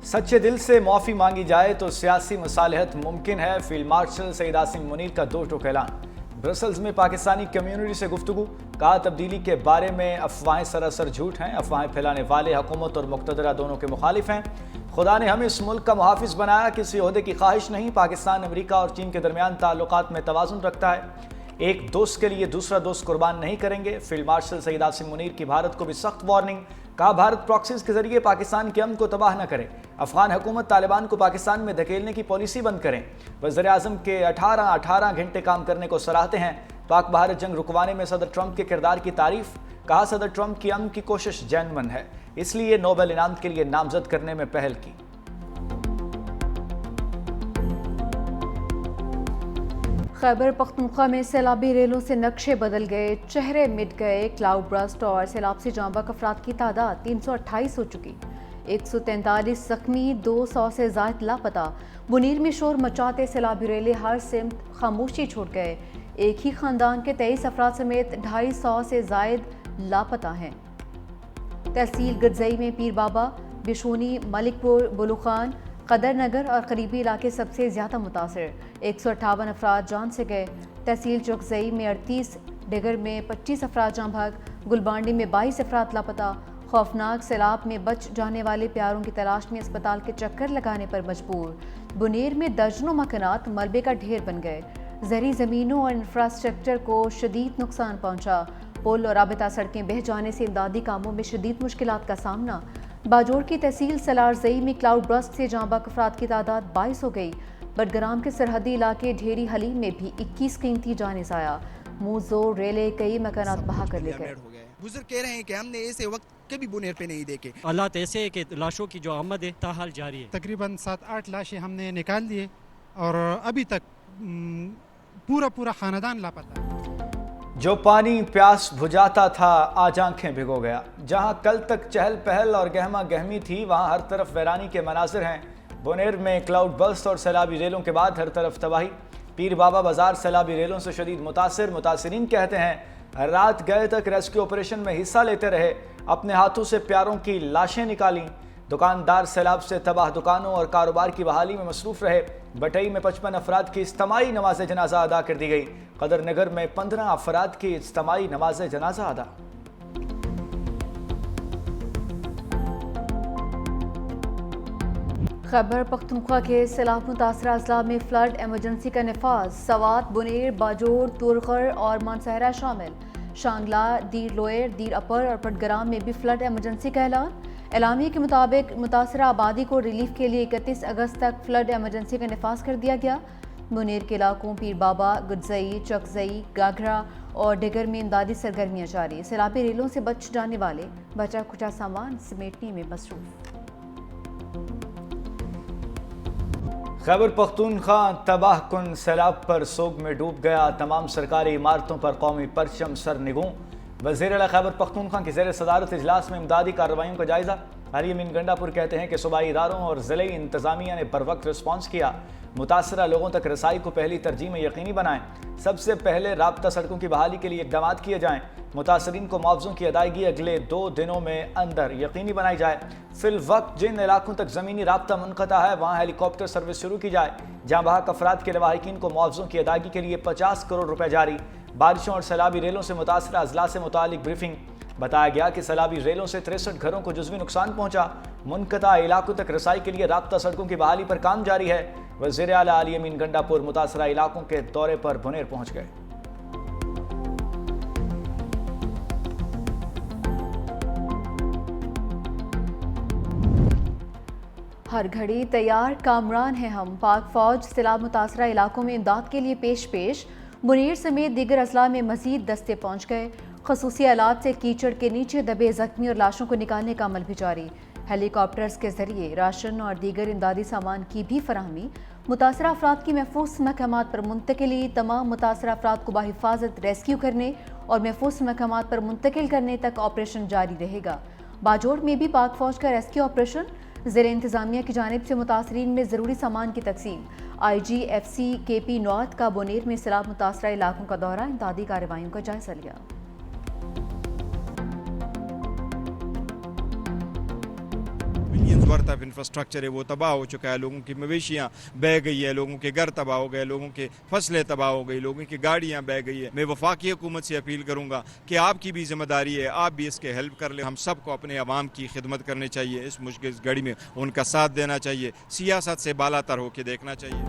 सच्चे दिल से माफ़ी मांगी जाए तो सियासी मसालहत मुमकिन है। फील्ड मार्शल सईद आसिम मुनीर का दो टोक ऐलान। ब्रसल्स में पाकिस्तानी कम्युनिटी से गुफ्तगू। कहा तब्दीली के बारे में अफवाहें सरासर झूठ हैं। अफवाहें फैलाने वाले हुकूमत और मुक़तदरा दोनों के मुखालिफ हैं। खुदा ने हमें इस मुल्क का मुहाफ़िज़ बनाया, किसी ओहदे की ख्वाहिश नहीं। पाकिस्तान अमेरिका और चीन के दरमियान ताल्लुकात में तवाज़ुन रखता है। एक दोस्त के लिए दूसरा दोस्त कुर्बान नहीं करेंगे। फील्ड मार्शल सईद आसिम मुनीर की भारत को भी सख्त वार्निंग। कहा भारत प्रॉक्सीज के जरिए पाकिस्तान के अमन को तबाह न करे। अफगान हुकूमत तालिबान को पाकिस्तान में धकेलने की पॉलिसी बंद करें। वज़ीर आज़म के 18 घंटे काम करने को सराहते हैं। पाक भारत जंग रुकवाने में सदर ट्रंप के किरदार की तारीफ। कहा सदर ट्रंप की अमन की कोशिश जेन्युइन है, इसलिए नोबेल इनाम के लिए नामजद करने में पहल की। खैबर पख्तूनख्वा में सैलाबी रेलों से नक्शे बदल गए, चेहरे मिट गए। क्लाउड बर्स्ट और सैलाब से जाँ बहक अफराद की तादाद 328 हो चुकी। 143 जख्मी, 200 से ज़ायद लापता। मुनीर में शोर मचाते सैलाबी रेले हर सिमत खामोशी छोड़ गए। एक ही ख़ानदान के 23 अफराद समेत 250 से ज़ायद लापता हैं। तहसील गरजई में पीर बाबा, बिशोनी, मलिकपुर, बुलुखान, कदर नगर और करीबी इलाके सबसे ज़्यादा मुतासर। 158 अफराद जान से गए। तहसील चौकजई में 38, डिगर में 25 अफराद जाँ भाग, गुलबांडी में 22 अफराद लापता। खौफनाक सैलाब में बच जाने वाले प्यारों की तलाश में अस्पताल के चक्कर लगाने पर मजबूर। बुनेर में दर्जनों मकानात मलबे का ढेर बन गए। ज़री ज़मीनों और इंफ्रास्ट्रक्चर को शदीद नुकसान पहुँचा। पुल और राबता सड़कें बह जाने से इमदादी कामों में शदीद मुश्किलात का सामना। बाजोड़ की तहसील सलारजई में क्लाउड बर्स्ट से जाँ बहक अफराद की तादाद 22 हो गई। बडग्राम के सरहदी इलाके ढेरी हलीम में भी 21 कीमती जाने ज़ाया। मूजो रेले कई मकानात बहा कर ले गए। बुजुर्ग कह रहे हैं कि हमने ऐसे वक्त कभी बुनेर पे नहीं देखे। हालात ऐसे है कि लाशों की जो आमद है ताहाल जारी है। तकरीबन 7-8 लाशें हमने निकाल लिए और अभी तक पूरा खानदान लापता। जो पानी प्यास बुझाता था आज आंखें भिगो गया। जहां कल तक चहल पहल और गहमा गहमी थी, वहां हर तरफ वैरानी के मनाजिर हैं। बुनेर में क्लाउड बर्स्ट और सैलाबी रेलों के बाद हर तरफ तबाही। पीर बाबा बाजार सैलाबी रेलों से शदीद मुतासिर। मुतासिरीन कहते हैं रात गए तक रेस्क्यू ऑपरेशन में हिस्सा लेते रहे, अपने हाथों से प्यारों की लाशें निकालीं। दुकानदार सैलाब से तबाह दुकानों और कारोबार की बहाली में मसरूफ रहे। बटई में 55 अफराद की इज्तिमाई नमाज जनाजा अदा कर दी गई। कदर नगर में 15 अफराद की इज्तिमाई नमाज जनाजा अदा। खैबर पख्तूनख्वा के सैलाब मुतासरा अजला में फ्लड एमरजेंसी का नफाज। सवात, बुनेर, बाजोड़, तुरखर और मानसहरा शामिल। शांगला, दीर लोयर, दीर अपर और पटग्राम में भी फ्लड एमरजेंसी का ऐलान। एलामिया के मुताबिक मुतासरा आबादी को रिलीफ के लिए 31 अगस्त तक फ्लड एमरजेंसी का नफाज कर दिया गया। मुनीर के इलाकों पीर बाबा, गुजई, चकजई, गाघरा और डिगर में इमदादी सरगर्मियाँ जारी। सैलाबी रेलों से बच जाने वाले बचा खुचा सामान समेटने में मसरूफ। खैबर पख्तूनख्वा तबाह कुन सैलाब पर सोग में डूब गया। तमाम सरकारी इमारतों पर कौमी परचम सर निगूं। वज़ीर आला खैबर पख्तूनख्वा की ज़ेर सदारत इजलास में इमदादी कार्रवाइयों का जायज़ा। अली अमीन गंडापुर कहते हैं कि सूबाई इदारों और ज़िले इंतज़ामिया ने बर वक्त रिस्पॉन्स किया। मुतासरा लोगों तक रसाई को पहली तरजीह में यकीनी बनाएं। सबसे पहले राब्ता सड़कों की बहाली के लिए इक़दाम किए जाएँ। मुतासरीन को मुआवज़ों की अदायगी अगले 2 दिनों में अंदर यकीनी बनाई जाए। फिल वक्त जिन इलाकों तक ज़मीनी राब्ता मुनक़ता है वहाँ हेलीकॉप्टर सर्विस शुरू की जाए। जहाँ बहक अफराद के लवाहिकीन को मुआवज़ों की अदायगी के लिए 50 करोड़ रुपये जारी। बारिशों और सैलाबी रेलों से मुतासरा अजला से मुतालिक ब्रीफिंग। बताया गया कि सैलाबी रेलों से 63 घरों को जुज़वी नुकसान पहुँचा। मुनक़ता इलाकों तक रसाई के लिए राब्ता सड़कों की बहाली पर काम जारी है। वज़ीर आला अली अमीन गंडापुर मुतासरा इलाकों के दौरे पर बुनेर पहुँच गए। हर घड़ी तैयार कामरान हैं हम। पाक फौज सैलाब मुतासरा इलाकों में इमदाद के लिए पेश। मुनीर समेत दीगर अजला में मजीद दस्ते पहुँच गए। खसूसी आलात से कीचड़ के नीचे दबे जख्मी और लाशों को निकालने का अमल भी जारी। हेलीकॉप्टर्स के जरिए राशन और दीगर इमदादी सामान की भी फराहमी। मुतासरा अफराद की महफूज मकामात पर मुंतकिली। तमाम मुतासरा अफराद को बाहिफाजत रेस्क्यू करने और महफूज मकामात पर मुंतकिल करने तक ऑपरेशन जारी रहेगा। बाजोड़ में भी पाक फौज का रेस्क्यू ऑपरेशन। ज़ेर इंतज़ामिया की जानिब से मुतासरीन में ज़रूरी सामान की तकसीम। IGFC KP नॉर्थ का बुनेर में सैलाब मुतासरा इलाकों का दौरा, इमदादी कार्रवाइयों का जायजा लिया। millions पुरजबरतब इंफ्रास्ट्रक्चर है वो तबाह हो चुका है, लोगों की मवेशियाँ बह गई है, लोगों के घर तबाह हो गए, लोगों के फसलें तबाह हो गई, लोगों की गाड़ियाँ बह गई है। मैं वफाकी हुकूमत से अपील करूँगा कि आपकी भी जिम्मेदारी है, आप भी इसके हेल्प कर लें। हम सबको अपने अवाम की खिदमत करनी चाहिए, इस मुश्किल घड़ी में उनका साथ देना चाहिए, सियासत से बालातर होकर देखना चाहिए।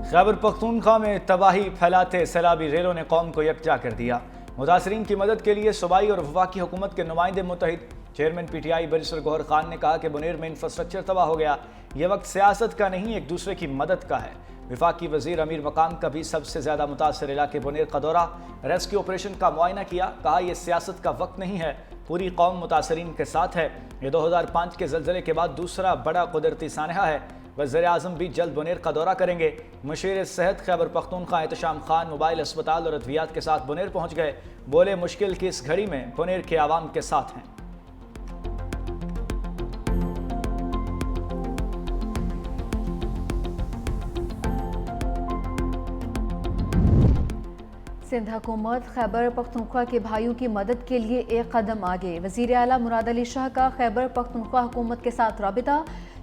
खैबर पख्तूनख्वा में तबाही फैलाते सैलाबी रेलों ने कौम को यकजा कर दिया। मुतासरीन की मदद के लिए सूबाई और वफाकी हुकूमत के नुमाइंदे मुत्तहिद। Chairman PTI barrister Gohar Khan ने कहा कि बुनेर में इंफ्रास्ट्रक्चर तबाह हो गया, ये वक्त सियासत का नहीं एक दूसरे की मदद का है। वफाकी वजीर अमीर मकाम का भी सबसे ज़्यादा मुतासर इलाके बुनेर का दौरा, रेस्क्यू ऑपरेशन का मुआयना किया। कहा यह सियासत का वक्त नहीं है, पूरी कौम मुतासरीन के साथ है। ये 2005 के ज़लज़ले के बाद दूसरा बड़ा कुदरती सानहा है। वज़ीर-ए-आज़म भी जल्द बुनेर का दौरा करेंगे। मुशीर सेहत खैबर पख्तूनख्वा एहतशाम खान मोबाइल अस्पताल और अद्वियात के साथ बुनेर पहुँच गए। बोले मुश्किल की इस घड़ी में बुनेर के आवाम के साथ हैं। सिंध हुकूमत खैबर पख्तूनख्वा के भाइयों की मदद के लिए एक कदम आगे। वज़ीर आला मुराद अली शाह का खैबर पख्तूनख्वा हुकूमत के साथ राबिता।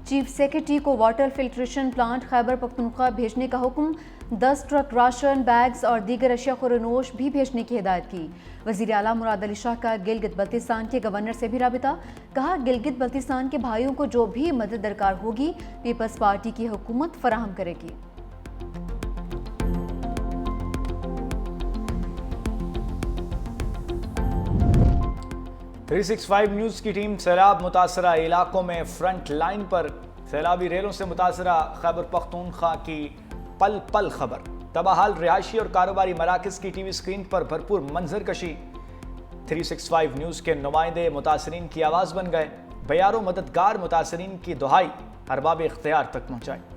चीफ सेक्रेटरी को water filtration plant Khyber Pakhtunkhwa भेजने का हुक्म। 10 ट्रक राशन, बैग्स और दीगर अशिया खुरनोश भी भेजने की हिदायत की। वज़ीर आला मुराद अली शाह का गिलगित बल्तिस्तान के गवर्नर से भी राबिता। कहा गिलगित बल्तिस्तान के भाइयों को जो भी मदद दरकार होगी पीपल्स पार्टी की हुकूमत फराहम करेगी। थ्री 365 न्यूज़ की टीम सैलाब मुतासरा इलाकों में फ्रंट लाइन पर। सैलाबी रेलों से मुतासरा खैबर पख्तूनख्वा की पल पल खबर। तबाहाल रिहायशी और कारोबारी मराकज़ की TV स्क्रीन पर भरपूर मंजर कशी। 365 न्यूज़ के नुमाइंदे मुतासरीन की आवाज़ बन गए। बयारों मददगार मुतासरीन की दुहाई अरबाब इख्तियार तक पहुँचाई।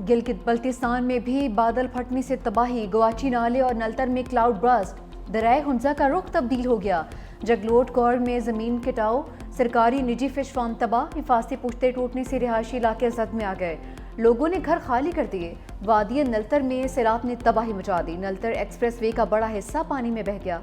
गिलगित बल्तिस्तान में भी बादल फटने से तबाही। गवाची नाले और नलतर में क्लाउड बर्स्ट। दरियाए हुंजा का रुख तब्दील हो गया। जगलोट कौर में ज़मीन कटाव, सरकारी निजी फिश फार्म तबाह। हिफाजती पुश्ते टूटने से रिहायशी इलाके जद में आ गए, लोगों ने घर खाली कर दिए। वादिय नलतर में सैलाब ने तबाही मचा दी। नलतर एक्सप्रेस वे का बड़ा हिस्सा पानी में बह गया।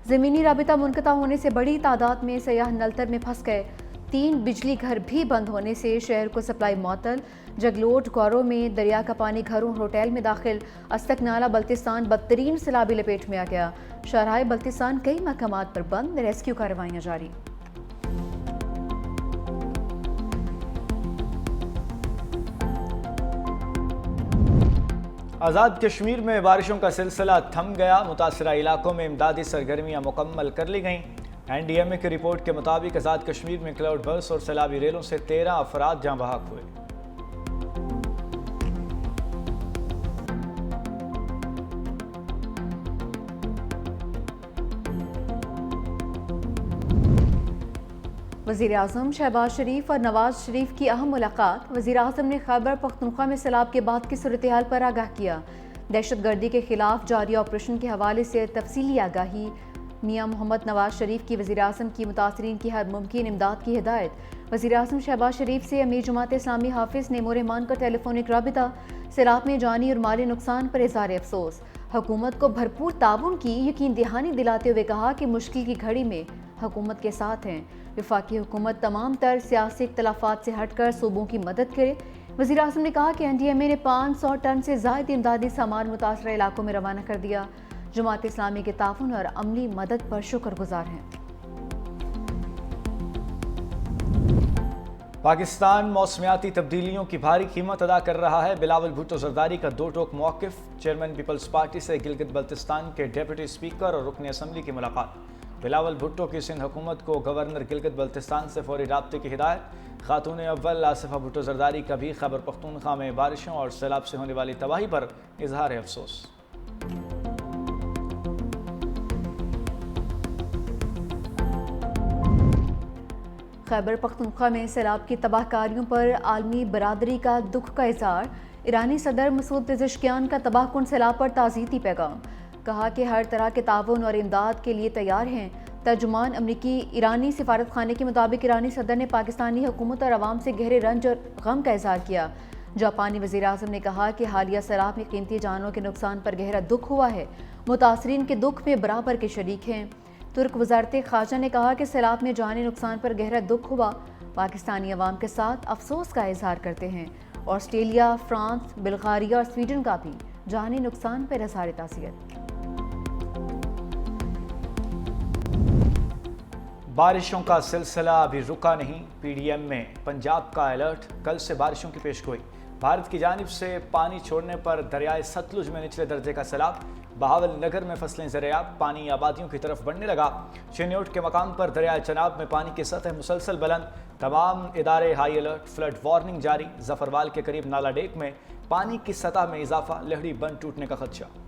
ज़मीनी राबिता मुनक़ता होने से बड़ी तादाद में सयाह नलतर में फंस गए। 3 बिजली घर भी बंद होने से शहर को सप्लाई मुअत्तल। जगलोट गौरों में दरिया का पानी घरों और होटल में दाखिल। अस्तक नाला बल्तिस्तान बदतरीन सैलाबी लपेट में आ गया। शहराए बल्तिस्तान कई मकामात पर बंद, रेस्क्यू कार्रवाइयाँ जारी। आज़ाद कश्मीर में बारिशों का सिलसिला थम गया। मुतासरा इलाकों में इमदादी सरगर्मियाँ मुकम्मल कर ली गईं। NDMA की रिपोर्ट के मुताबिक आज़ाद कश्मीर में क्लाउड बर्स्ट और सैलाबी रेलों से 13 अफराद जाँ बहक हुए। वज़ीर-ए-आज़म शहबाज शरीफ और नवाज शरीफ की अहम मुलाकात। वज़ीर-ए-आज़म ने खैबर पख्तूनख्वा में सैलाब के बाद की सूरत हाल पर आगाह किया। दहशत गर्दी के खिलाफ जारी ऑपरेशन के हवाले से तफसीली आगाही। मियाँ मोहम्मद नवाज शरीफ की वज़ीर-ए-आज़म की मुतासरीन की हर मुमकिन इमदाद की हिदायत। वज़ीर-ए-आज़म शहबाज शरीफ से अमीर जमात इस्लामी हाफिज़ नईमुर रहमान का टेलीफोनिक राबिता। सैलाब में जानी और माली नुकसान पर इज़हार अफसोस। हुकूमत को भरपूर ताउन की यकीन दहानी दिलाते हुए कहा कि मुश्किल की घड़ी में हुकूमत के साथ हैं। वफाकी हुकूमत तमाम तर सियासी इख्तलाफात से हटकर सूबों की मदद करे। वज़ीर-ए-आज़म ने कहा कि NDMA ने 500 टन से ज़ायद इमदादी सामान मुतासरा इलाकों में रवाना कर दिया। जमात इस्लामी के ताउन और अमली मदद पर शुक्रगुजार हैं। पाकिस्तान मौसमियाती तब्दीलियों की भारी कीमत अदा कर रहा है। बिलावल भुट्टो जरदारी का 2 टोक मौक़िफ़। चेयरमैन पीपल्स पार्टी से गिलगित बल्तिस्तान के डेप्यूटी स्पीकर और रुकन असम्बली की मुलाकात। बिलावल भुट्टो की सिंध हुकूमत को गवर्नर गिलगित बल्तिस्तान से फौरी राब्ते की हिदायत। खातून अव्वल आसिफा भुट्टो जरदारी का भी खैबर पख्तूनख्वा में बारिशों और सैलाब से होने वाली तबाही पर इजहार अफसोस। खैबर पख्तूनख्वा में सैलाब की तबाहकारियों पर आलमी बरादरी का दुख का इजहार। ईरानी सदर मसूद पेज़ेश्कियान का तबाहकुन सैलाब पर ताज़ीती पैगाम। कहा कि हर तरह के ताउन और इमदाद के लिए तैयार हैं। ترجمان امریکی ایرانی سفارت خانے کے مطابق ایرانی صدر نے پاکستانی حکومت اور عوام سے گہرے رنج اور غم کا اظہار کیا۔ جاپانی وزیر اعظم نے کہا کہ حالیہ سیلاب میں قیمتی جانوں کے نقصان پر گہرا دکھ ہوا ہے، متاثرین کے دکھ میں برابر کے شریک ہیں۔ ترک وزارت خارجہ نے کہا کہ سیلاب میں جانی نقصان پر گہرا دکھ ہوا، پاکستانی عوام کے ساتھ افسوس کا اظہار کرتے ہیں۔ آسٹریلیا، فرانس، بلغاریہ اور سویڈن کا بھی جانی نقصان پر اظہار تعزیت۔ بارشوں کا سلسلہ ابھی رکا نہیں، پی ڈی ایم میں پنجاب کا الرٹ، کل سے بارشوں کی پیشگوئی۔ بھارت کی جانب سے پانی چھوڑنے پر دریائے ستلج میں نچلے درجے کا سیلاب، بہاول نگر میں فصلیں زرعیاب، پانی آبادیوں کی طرف بڑھنے لگا۔ چینیوٹ کے مقام پر دریائے چناب میں پانی کی سطح مسلسل بلند، تمام ادارے ہائی الرٹ، فلڈ وارننگ جاری۔ ظفروال کے قریب نالا ڈیک میں پانی کی سطح میں اضافہ، لہڑی بند ٹوٹنے کا خدشہ۔